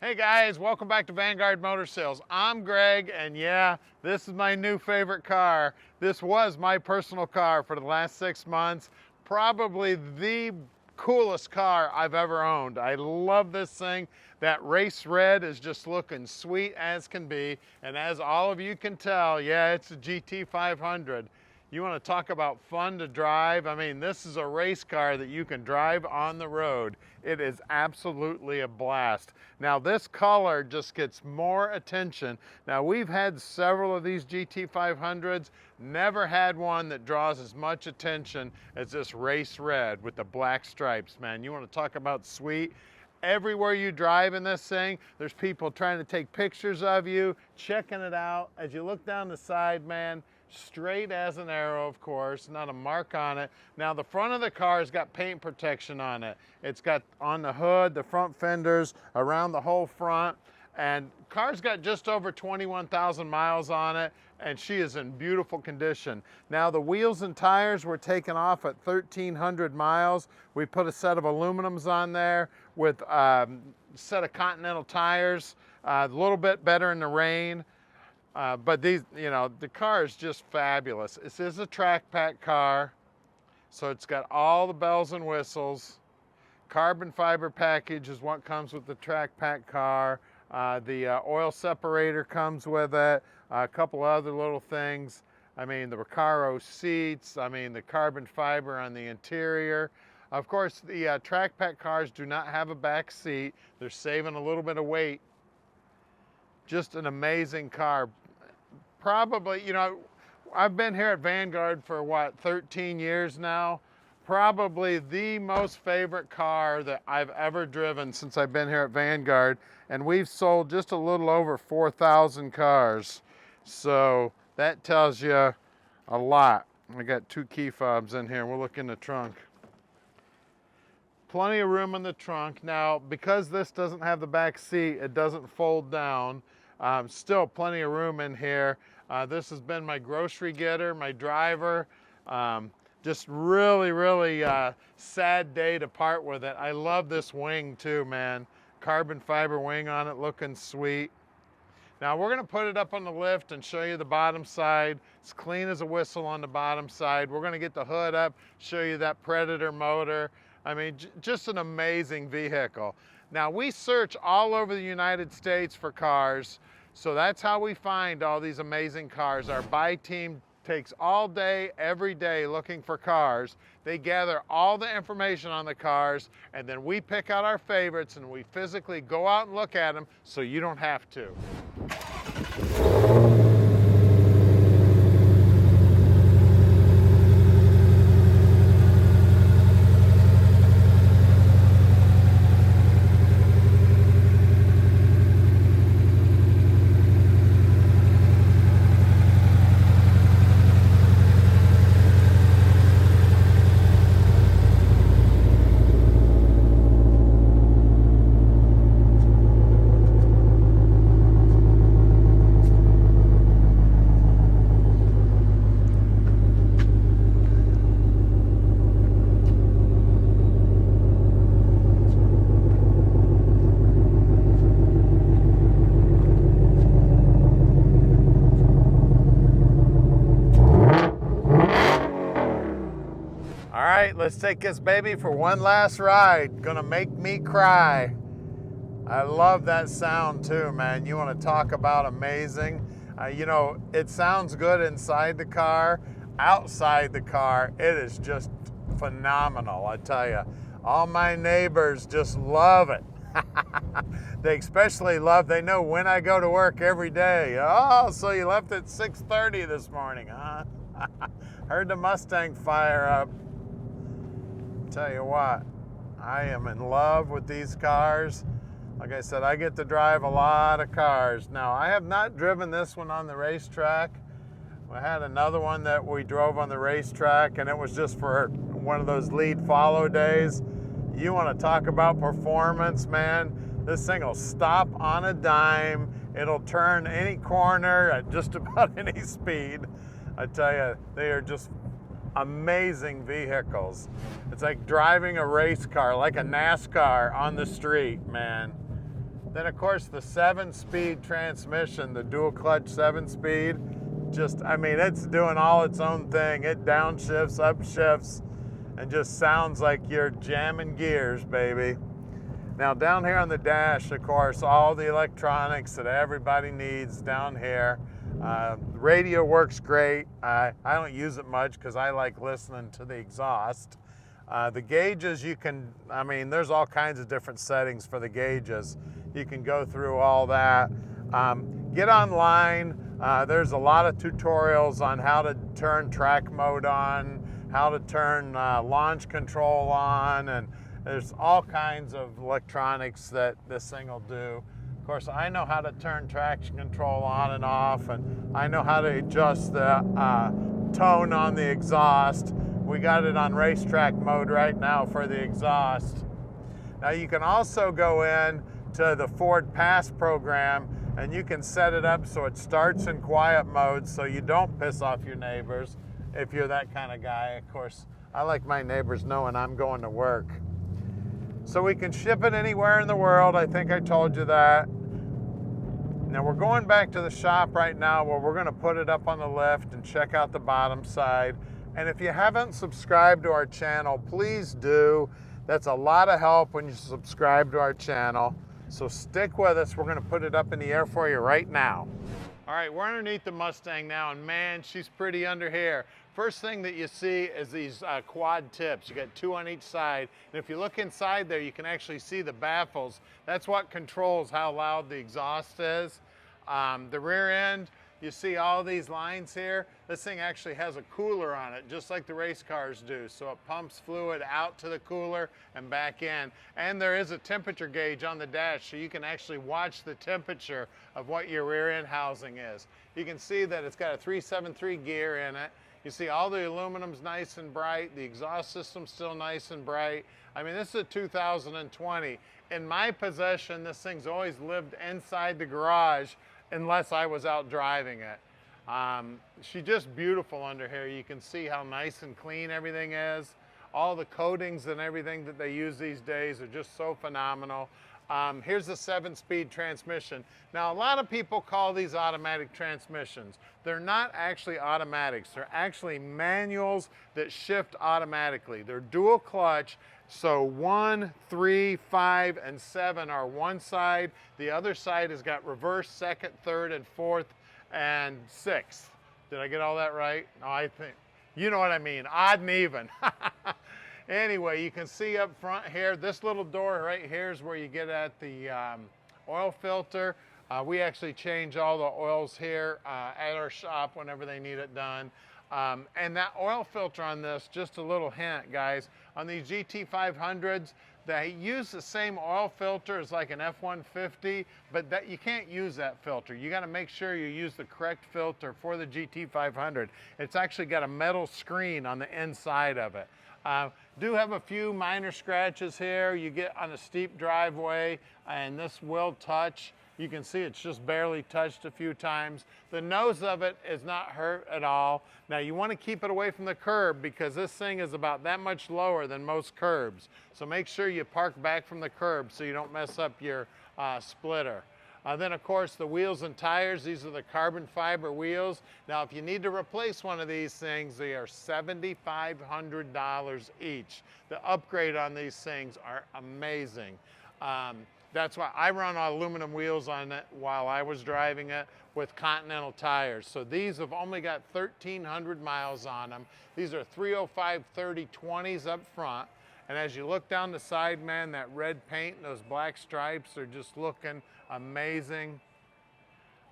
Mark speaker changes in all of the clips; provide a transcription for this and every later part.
Speaker 1: Hey guys, welcome back to Vanguard Motor Sales. I'm Greg, and yeah, this is my new favorite car. This was my personal car for the last 6 months. Probably the coolest car I've ever owned. I love this thing. That race red is just looking sweet as can be. And as all of you can tell, yeah, it's a GT500. You want to talk about fun to drive? I mean, this is a race car that you can drive on the road. It is absolutely a blast. Now, this color just gets more attention. Now, we've had several of these GT500s, never had one that draws as much attention as this race red with the black stripes, man. You want to talk about sweet? Everywhere you drive in this thing, there's people trying to take pictures of you, checking it out. As you look down the side, man, straight as an arrow, of course, not a mark on it. Now, the front of the car's got paint protection on it. It's got on the hood, the front fenders, around the whole front, and car's got just over 21,000 miles on it, and she is in beautiful condition. Now, the wheels and tires were taken off at 1,300 miles. We put a set of aluminums on there with a set of Continental tires, a little bit better in the rain. But these, you know, the car is just fabulous. This is a track pack car, so it's got all the bells and whistles. Carbon fiber package is what comes with the track pack car. The oil separator comes with it. A couple other little things. I mean, the Recaro seats. I mean, the carbon fiber on the interior. Of course, the track pack cars do not have a back seat. They're saving a little bit of weight. Just an amazing car. Probably, you know, I've been here at Vanguard for what, 13 years now. Probably the most favorite car that I've ever driven since I've been here at Vanguard. And we've sold just a little over 4,000 cars. So that tells you a lot. I got 2 key fobs in here. We'll look in the trunk. Plenty of room in the trunk. Now, because this doesn't have the back seat, it doesn't fold down. Still plenty of room in here. This has been my grocery getter, my driver. Just really sad day to part with it. I love this wing too, man. Carbon fiber wing on it, looking sweet. Now we're gonna put it up on the lift and show you the bottom side. It's clean as a whistle on the bottom side. We're gonna get the hood up, show you that Predator motor. I mean, just an amazing vehicle. Now, we search all over the United States for cars, so that's how we find all these amazing cars. Our buy team takes all day, every day looking for cars. They gather all the information on the cars, and then we pick out our favorites and we physically go out and look at them so you don't have to. All right, let's take this baby for one last ride. Gonna make me cry. I love that sound too, man. You wanna talk about amazing. You know, it sounds good inside the car. Outside the car, it is just phenomenal, I tell you. All my neighbors just love it. They especially love, they know when I go to work every day. Oh, so you left at 6:30 this morning, huh? Heard the Mustang fire up. Tell you what, I am in love with these cars. Like I said, I get to drive a lot of cars. Now, I have not driven this one on the racetrack. We had another one that we drove on the racetrack, and it was just for one of those lead follow days. You want to talk about performance, man. This thing will stop on a dime. It'll turn any corner at just about any speed. I tell you, they are just amazing vehicles. It's like driving a race car, like a NASCAR on the street, man. Then of course the 7-speed transmission, the dual clutch 7-speed, just, I mean, it's doing all its own thing. It downshifts, upshifts, and just sounds like you're jamming gears, baby. Now down here on the dash, of course, all the electronics that everybody needs down here. The radio works great. I don't use it much because I like listening to the exhaust. The gauges, you can, I mean, there's all kinds of different settings for the gauges. You can go through all that. Get online. There's a lot of tutorials on how to turn track mode on, how to turn launch control on, and there's all kinds of electronics that this thing will do. Of course, I know how to turn traction control on and off, and I know how to adjust the tone on the exhaust. We got it on racetrack mode right now for the exhaust. Now you can also go in to the Ford Pass program, and you can set it up so it starts in quiet mode so you don't piss off your neighbors if you're that kind of guy. Of course, I like my neighbors knowing I'm going to work. So we can ship it anywhere in the world. I think I told you that. Now we're going back to the shop right now where we're going to put it up on the lift and check out the bottom side. And if you haven't subscribed to our channel, please do. That's a lot of help when you subscribe to our channel. So stick with us. We're going to put it up in the air for you right now. All right, we're underneath the Mustang now, and man, she's pretty under here. First thing that you see is these quad tips. You got 2 on each side. And if you look inside there, you can actually see the baffles. That's what controls how loud the exhaust is. The rear end, you see all these lines here. This thing actually has a cooler on it, just like the race cars do. So it pumps fluid out to the cooler and back in. And there is a temperature gauge on the dash, so you can actually watch the temperature of what your rear end housing is. You can see that it's got a 373 gear in it. You see all the aluminum's nice and bright. The exhaust system's still nice and bright. I mean, this is a 2020. In my possession, this thing's always lived inside the garage unless I was out driving it. She's just beautiful under here. You can see how nice and clean everything is. All the coatings and everything that they use these days are just so phenomenal. Here's the 7-speed transmission. Now, a lot of people call these automatic transmissions. They're not actually automatics. They're actually manuals that shift automatically. They're dual clutch. So 1, 3, 5, and 7 are one side. The other side has got reverse, second, third, and fourth, and sixth. Did I get all that right? No, I think, you know what I mean, odd and even. Anyway, you can see up front here, this little door right here is where you get at the oil filter. We actually change all the oils here at our shop whenever they need it done. And that oil filter on this, just a little hint, guys, on these GT500s, they use the same oil filter as like an F-150, but that you can't use that filter. You got to make sure you use the correct filter for the GT500. It's actually got a metal screen on the inside of it. Do have a few minor scratches here. You get on a steep driveway, and this will touch. You can see it's just barely touched a few times. The nose of it is not hurt at all. Now you want to keep it away from the curb because this thing is about that much lower than most curbs. So make sure you park back from the curb so you don't mess up your splitter. Then of course the wheels and tires, these are the carbon fiber wheels. Now if you need to replace one of these things, they are $7,500 each. The upgrade on these things are amazing. That's why I run aluminum wheels on it while I was driving it with Continental tires. So these have only got 1,300 miles on them. These are 305/30/20s up front. And as you look down the side, man, that red paint and those black stripes are just looking amazing.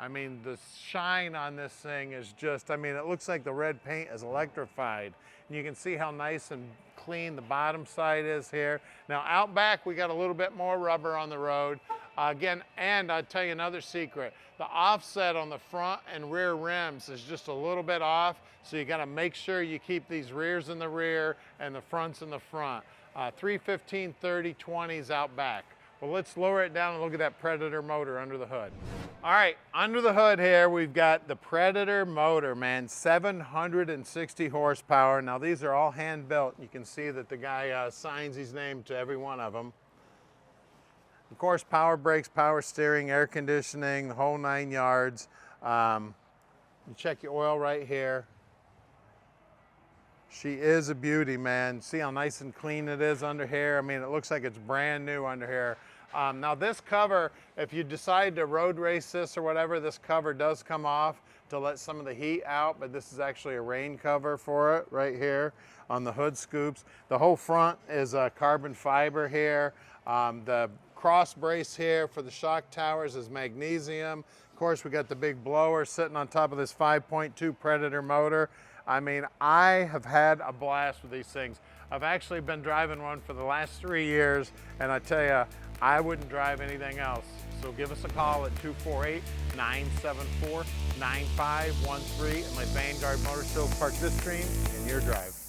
Speaker 1: I mean, the shine on this thing is just, I mean, it looks like the red paint is electrified. And you can see how nice and clean the bottom side is here. Now out back, we got a little bit more rubber on the road. Again, and I'll tell you another secret. The offset on the front and rear rims is just a little bit off. So you gotta make sure you keep these rears in the rear and the fronts in the front. 315/30/20s out back. Well, let's lower it down and look at that Predator motor under the hood. All right, under the hood here, we've got the Predator motor, man, 760 horsepower. Now, these are all hand built. You can see that the guy signs his name to every one of them. Of course, power brakes, power steering, air conditioning, the whole 9 yards. You check your oil right here. She is a beauty, man. See how nice and clean it is under here? I mean, it looks like it's brand new under here. Now this cover, if you decide to road race this or whatever, this cover does come off to let some of the heat out, but this is actually a rain cover for it right here on the hood scoops. The whole front is carbon fiber here. The cross brace here for the shock towers is magnesium. Of course, we got the big blower sitting on top of this 5.2 Predator motor. I mean, I have had a blast with these things. I've actually been driving one for the last 3 years, and I tell you, I wouldn't drive anything else. So give us a call at 248-974-9513 and let Vanguard Motor Sales park this dream in your drive.